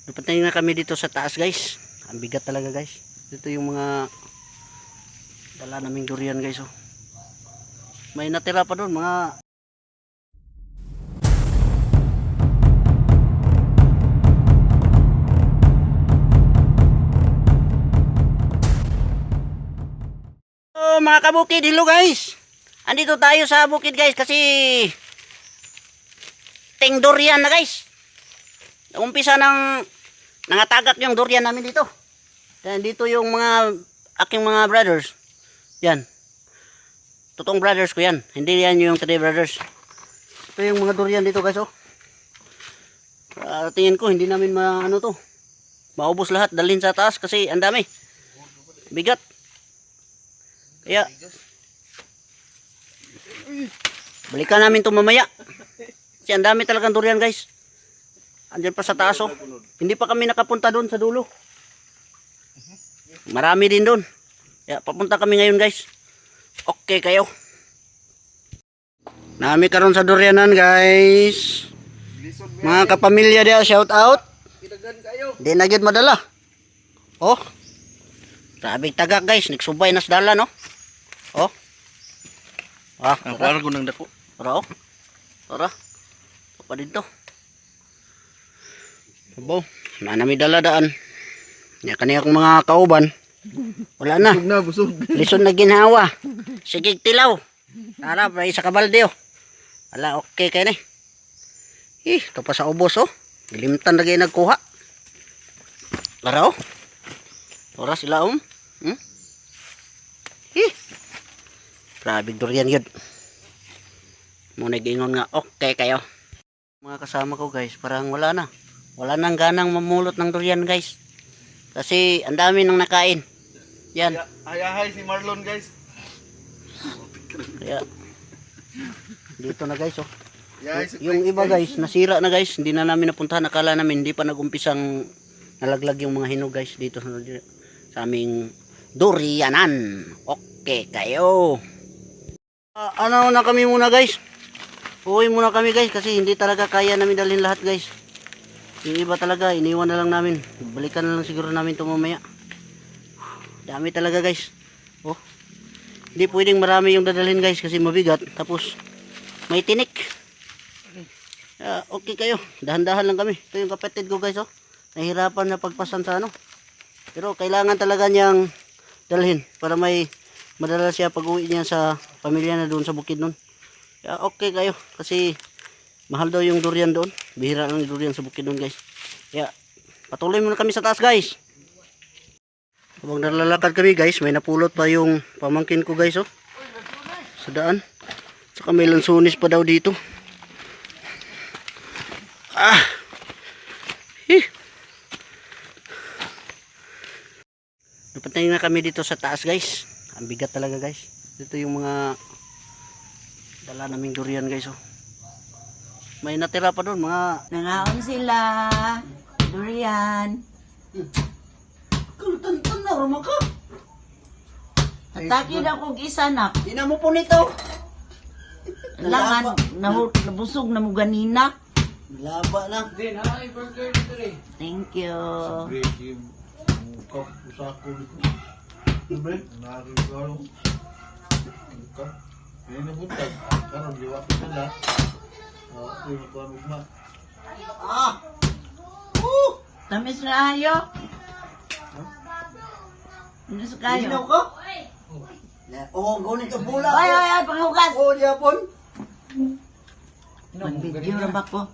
Napunta na kami dito sa taas guys. Ang bigat talaga guys. Dito yung mga dala naming durian guys oh. May natira pa doon mga mga kabukid, hello guys. Andito tayo sa bukid guys kasi ting durian na guys. Umpisa ng nangatagak yung durian namin dito. Dan dito yung mga aking mga brothers. Yan. Totoong brothers ko yan. Hindi yan yung 3 brothers. Ito yung mga durian dito guys oh. Tingin ko hindi namin ano to. Maubos lahat, dalhin sa taas kasi ang dami. Bigat. Kaya balikan namin ito mamaya. Kasi ang dami talagang durian guys. Andyan pa sa taas oh. Hindi pa kami nakapunta doon sa dulo. Marami din doon. Kaya papunta kami ngayon guys. Okay kayo. Nami karon sa durianan guys. Mga kapamilya dia, shout out. Di na gyud madala. Oh. Grabe tagak guys, nagsubay nas dala no. Oh. Ang kargo ng dako. Tara oh. Tara. Pa dito. Abo, na nami dala daan. Ya kani akong mga kauban. Wala na. Busog. Lisod na ginhawa. Sige tilaw. Tara, pa isa ka balde oh. Ala, okay kay ni. Ito pa sa ubos oh. Gilimtan na gyud nagkuha. Tara oh. Tara sila Grabe durian yun. Muna gingon nga okay kayo. Mga kasama ko guys, parang wala na. Wala nang ganang mamulot ng durian guys. Kasi ang dami nang nakain. Yan. Ay si Marlon guys. Kaya dito na guys oh. Yung iba guys, nasira na guys. Hindi na namin napuntahan. Akala namin hindi pa nagumpisang nalaglag yung mga hinog guys dito sa aming durianan. Okay kayo. Ano na kami muna guys. Uwi muna kami guys kasi hindi talaga kaya namin dalhin lahat guys. Yung iba talaga iniwan na lang namin. Balikan na lang siguro namin ito mamaya. Dami talaga guys. Oh. Hindi pwedeng marami yung dadalhin guys kasi mabigat. Tapos may tinik. Okay kayo. Dahan-dahan lang kami. Ito yung kapatid ko guys oh. Nahirapan na pagpasan sa ano. Pero kailangan talaga niyang dalhin para may madala siya pag uwi niya sa pamilya na doon sa bukid nun. Kaya okay kayo kasi mahal daw yung durian doon. Bihira lang yung durian sa bukid nun guys. Kaya patuloy muna kami sa taas guys. Habang nalalakad kami guys, may napulot pa yung pamangkin ko guys oh. Sa daan. Saka may lansunis pa daw dito. Napunta na kami dito sa taas guys. Ang bigat talaga guys. Dito yung mga dala naming durian guys oh. May natira pa doon mga Nangaon sila. Durian. Kaltantan na rama ka. Atake na kong isa na. Tina mo po nito. Langan, nabusog na mo ganina. Laba na. Thank you. Tamis na ayo. Tamis kayo. Ginaw ko? Oo, gunit ang pula. Ay, pangugas. Oo, yapon. Mag-video na ba ko?